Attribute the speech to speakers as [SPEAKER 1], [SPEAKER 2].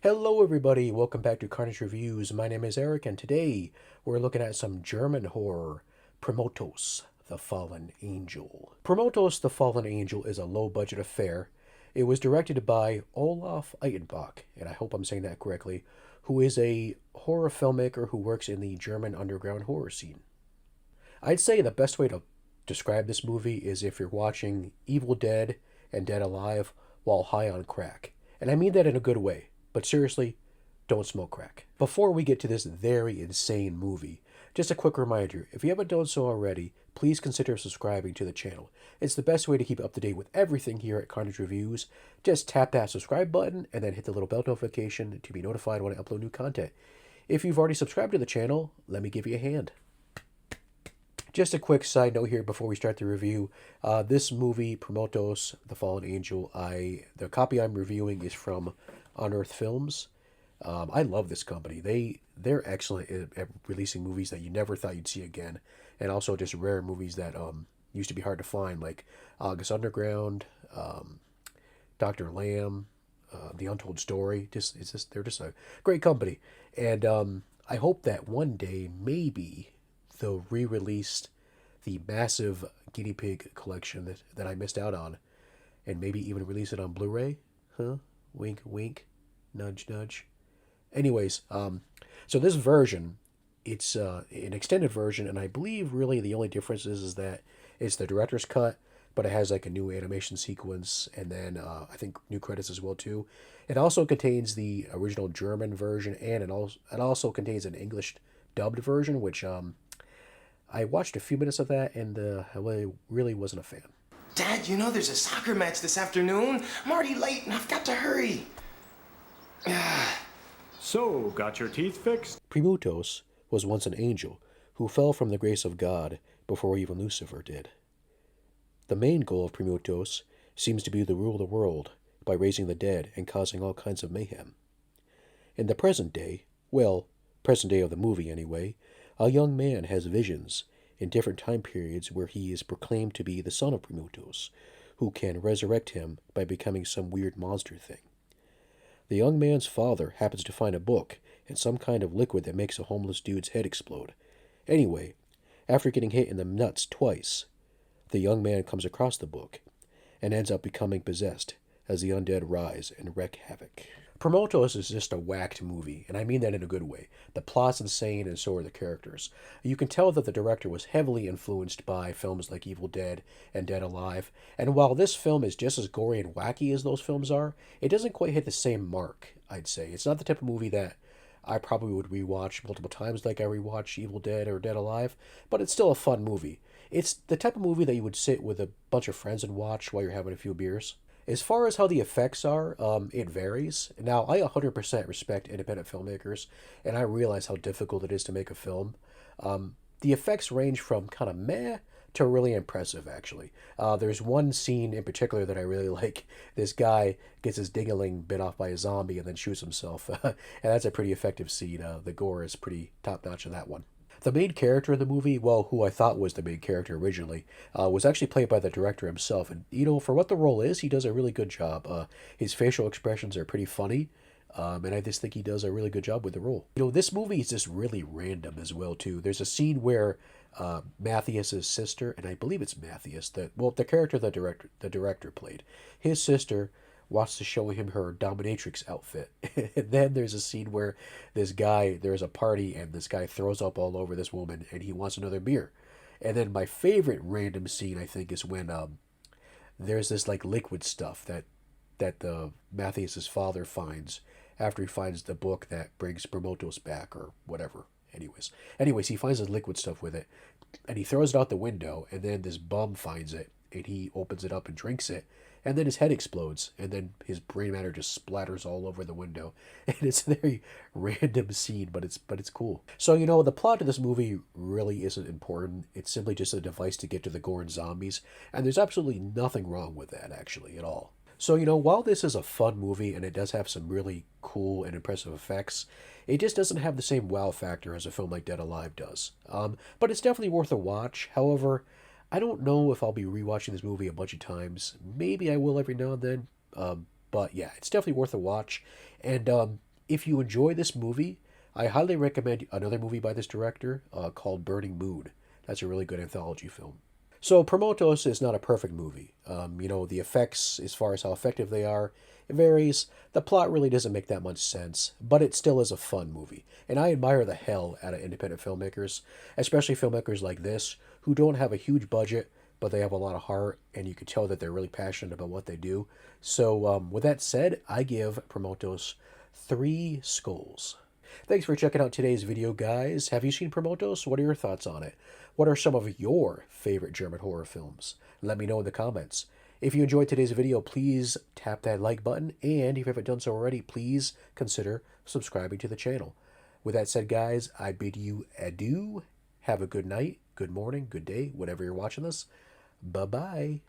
[SPEAKER 1] Hello, everybody. Welcome back to Carnage Reviews. My name is Eric, and today we're looking at some German horror, Premutos, the Fallen Angel. Premutos, the Fallen Angel is a low-budget affair. It was directed by Olaf Eitenbach, and I hope I'm saying that correctly, who is a horror filmmaker who works in the German underground horror scene. I'd say the best way to describe this movie is if you're watching Evil Dead and Dead Alive while high on crack. And I mean that in a good way. But seriously, don't smoke crack. Before we get to this very insane movie, just a quick reminder, if you haven't done so already, please consider subscribing to the channel. It's the best way to keep up to date with everything here at Carnage Reviews. Just tap that subscribe button and then hit the little bell notification to be notified when I upload new content. If you've already subscribed to the channel, let me give you a hand. Just a quick side note here before we start the review. This movie, Premutos, The Fallen Angel, the copy I'm reviewing is from Unearthed Films. I love this company. They're excellent at releasing movies that you never thought you'd see again, and also just rare movies that used to be hard to find, like August Underground, Dr. Lamb, The Untold Story. They're just a great company, and I hope that one day maybe they'll re-release the massive guinea pig collection that I missed out on, and maybe even release it on Blu-ray. Huh? Wink, wink, nudge, nudge. Anyways, so this version, it's an extended version, and I believe really the only difference is that it's the director's cut, but it has like a new animation sequence, and then I think new credits as well too. It also contains the original German version, and it also contains an English dubbed version, which I watched a few minutes of that, and I really wasn't a fan.
[SPEAKER 2] Dad, you know there's a soccer match this afternoon. I'm already late and I've got to hurry.
[SPEAKER 3] So, got your teeth fixed?
[SPEAKER 1] Premutos was once an angel who fell from the grace of God before even Lucifer did. The main goal of Premutos seems to be to rule the world by raising the dead and causing all kinds of mayhem. In the present day, present day of the movie anyway, a young man has visions in different time periods where he is proclaimed to be the son of Premutos, who can resurrect him by becoming some weird monster thing. The young man's father happens to find a book and some kind of liquid that makes a homeless dude's head explode. Anyway, after getting hit in the nuts twice, the young man comes across the book and ends up becoming possessed as the undead rise and wreak havoc. Premutos is just a whacked movie, and I mean that in a good way. The plot's insane, and so are the characters. You can tell that the director was heavily influenced by films like Evil Dead and Dead Alive, and while this film is just as gory and wacky as those films are, it doesn't quite hit the same mark, I'd say. It's not the type of movie that I probably would rewatch multiple times like I rewatch Evil Dead or Dead Alive, but it's still a fun movie. It's the type of movie that you would sit with a bunch of friends and watch while you're having a few beers. As far as how the effects are, it varies. Now, I 100% respect independent filmmakers, and I realize how difficult it is to make a film. The effects range from kind of meh to really impressive, actually. There's one scene in particular that I really like. This guy gets his dingling bit off by a zombie and then shoots himself, and that's a pretty effective scene. The gore is pretty top-notch in that one. The main character in the movie, well, who I thought was the main character originally, was actually played by the director himself. And, for what the role is, he does a really good job. His facial expressions are pretty funny, and I just think he does a really good job with the role. This movie is just really random as well, too. There's a scene where Matthias's sister, and I believe it's Matthias, the character the director played, his sister wants to show him her dominatrix outfit. And then there's a scene where there's a party, and this guy throws up all over this woman, and he wants another beer. And then my favorite random scene, I think, is when there's this like liquid stuff that the Matthias's father finds after he finds the book that brings Premutos back or whatever. Anyways, he finds this liquid stuff with it, and he throws it out the window, and then this bum finds it, and he opens it up and drinks it, and then his head explodes, and then his brain matter just splatters all over the window. And it's a very random scene, but it's cool. So, the plot of this movie really isn't important. It's simply just a device to get to the gore and zombies, and there's absolutely nothing wrong with that, actually, at all. So, while this is a fun movie, and it does have some really cool and impressive effects, it just doesn't have the same wow factor as a film like Dead Alive does. But it's definitely worth a watch. However, I don't know if I'll be rewatching this movie a bunch of times. Maybe I will every now and then. But yeah, it's definitely worth a watch. And if you enjoy this movie, I highly recommend another movie by this director called Burning Moon. That's a really good anthology film. So Premutos is not a perfect movie. The effects, as far as how effective they are, it varies. The plot really doesn't make that much sense, but it still is a fun movie. And I admire the hell out of independent filmmakers, especially filmmakers like this, who don't have a huge budget, but they have a lot of heart, and you can tell that they're really passionate about what they do. So with that said, I give Premutos 3 skulls. Thanks for checking out today's video, guys. Have you seen Premutos? What are your thoughts on it? What are some of your favorite German horror films? Let me know in the comments. If you enjoyed today's video, please tap that like button, and if you haven't done so already, please consider subscribing to the channel. With that said, guys, I bid you adieu. Have a good night, good morning, good day, whenever you're watching this. Bye-bye.